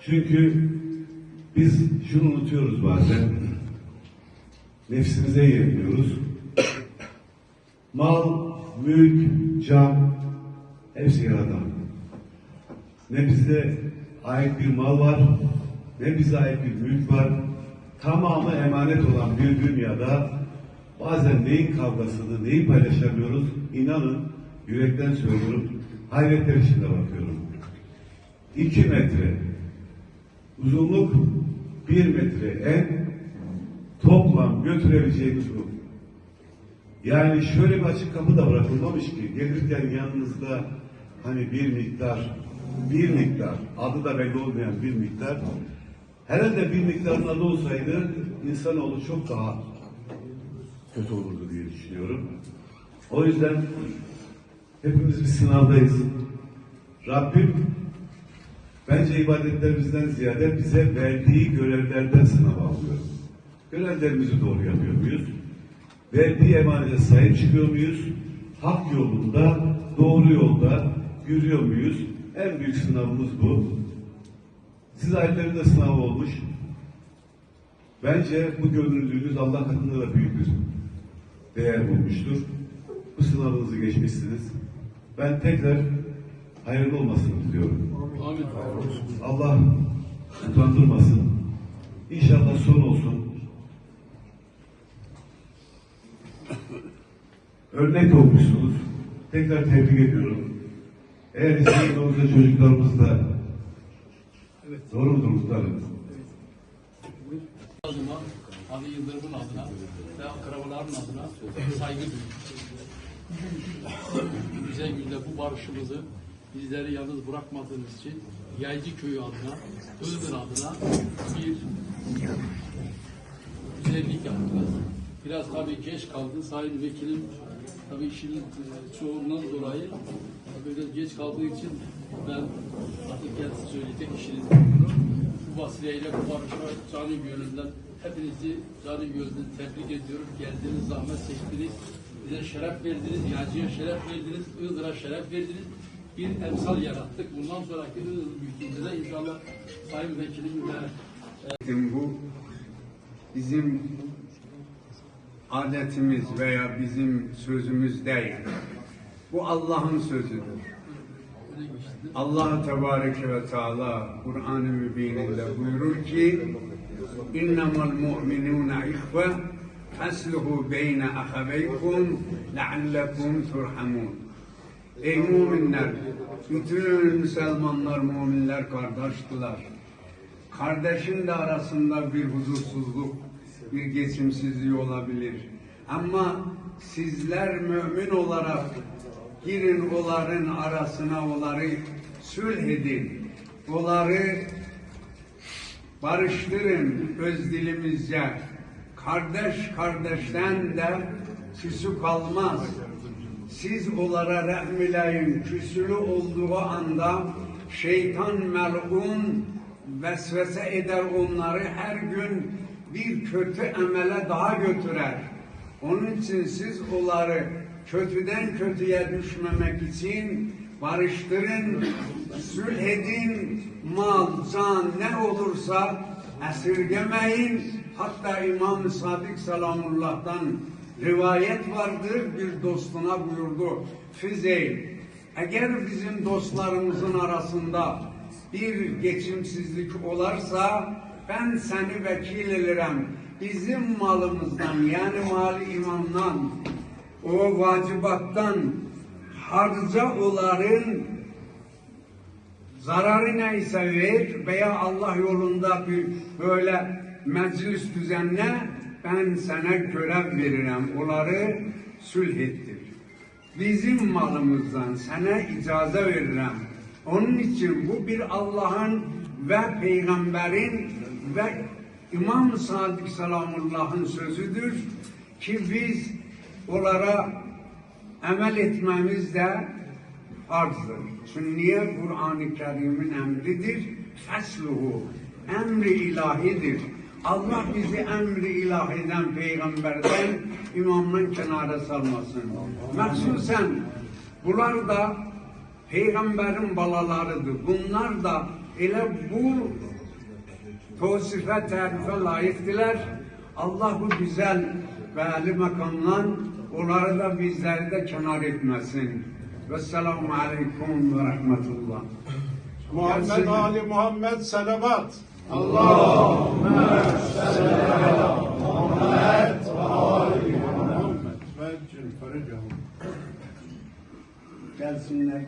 Çünkü biz şunu unutuyoruz bazen. Nefsimize yeniliyoruz. Mal, mülk, can hepsi Yaradan. Ne bize ait bir mal var, ne bize ait bir mülk var. Tamamı emanet olan bir dünyada bazen neyin kavgasını, neyi paylaşamıyoruz? İnanın, yürekten söylüyorum, hayretler içinde bakıyorum. 2 metre uzunluk, 1 metre en, toplam götürebileceğimiz bu. Yani şöyle bir açık kapı da bırakılmamış ki, gelirken yanınızda hani bir miktar, adı da belli olmayan bir miktar, herhalde bir miktarın adı olsaydı insanoğlu çok daha kötü olurdu diye düşünüyorum. O yüzden hepimiz bir sınavdayız. Rabbim bence ibadetlerimizden ziyade bize verdiği görevlerden sınav alıyor. Görevlerimizi doğru yapıyor muyuz? Verdiği emanete sahip çıkıyor muyuz? Hak yolunda, doğru yolda yürüyor muyuz? En büyük sınavımız bu. Siz aillerinde sınav olmuş. Bence bu görünürlüğünüz Allah katında da büyük bir değer bulmuştur. Bu sınavınızı geçmişsiniz. Ben tekrar hayırlı olmasını diliyorum. Amin. Allah utandırmasın. İnşallah son olsun. Örnek olmuşsunuz. Tekrar tebrik ediyorum. Eğer İstanbul'da çocuklarımız da doğru mudur muhtarım? Adıma, Ali Yıldırım'ın adına ve akrabaların adına saygı duyuyorum. Güzel günde bu barışımızı bizleri yalnız bırakmadığınız için Yaycı Köyü adına, Iğdır adına bir güzellik yaptınız. Biraz tabii geç kaldı. Sayın Vekilim tabii işinin çoğundan dolayı böyle geç kaldığı için ben artık kendisi söyleyecek işiniz bunu. Bu vasileyle bu barışma canı gönülden hepinizi canı gönülden tebrik ediyorum. Geldiniz, zahmet çektiniz. Bize şeref verdiniz, Yaycı'ya şeref verdiniz, Iğdır'a şeref verdiniz. Bir emsal yarattık. Bundan sonraki Iğdır büyüklüğünde de inşallah Sayın Vekilim ve bu bizim adetimiz veya bizim sözümüz değil. Bu Allah'ın sözüdür. Allah Tebareke ve Teala Kur'an-ı Mübin'inde buyurur ki İnnemel mu'minûne ihve fesluhu beyne ahaveykum leallekum turhamun. Ey müminler, bütün Müslümanlar, müminler kardeştiler. Kardeşin de arasında bir huzursuzluk, bir geçimsizliği olabilir. Ama sizler mümin olarak girin onların arasına, onları sülh edin, onları barıştırın öz dilimizce. Kardeş kardeşten de küsü kalmaz. Siz onlara rahmileyin, küsülü olduğu anda şeytan mel'un vesvese eder onları, her gün bir kötü emele daha götürer. Onun için siz onları kötüden kötüye düşmemek için barıştırın, sülh edin, mal, can ne olursa esirgemeyin. Hatta İmam-ı Sadık Selamullah'tan rivayet vardır, bir dostuna buyurdu. Füzeyl, eğer bizim dostlarımızın arasında bir geçimsizlik olarsa ben seni vekil ederim. Bizim malımızdan, yani mali imamdan, o vacibattan harca onların zararı neyse ver veya Allah yolunda bir böyle meclis düzenle, ben sana görev veririm. Onları sülh ettir. Bizim malımızdan sana icaze veririm. Onun için bu bir Allah'ın ve Peygamberin ve İmam-ı Sadık Selamullah'ın sözüdür ki biz onlara emel etmemiz de farzdır. Çünkü niye? Kur'an-ı Kerim'in emridir. Fesluhu, emri ilahidir. Allah bizi emri ilahiden, peygamberden, imamdan kenara salmasın. Mahsusen bunlar da peygamberin balalarıdır. Bunlar da Elə bu tevsife, tarife layıktılar. Allah bu güzel ve âli makamdan onları da bizleri de kenar etmesin. Vesselamu aleyküm ve rahmetullah. Muhammed Ali Muhammed salavat. Gelsinler.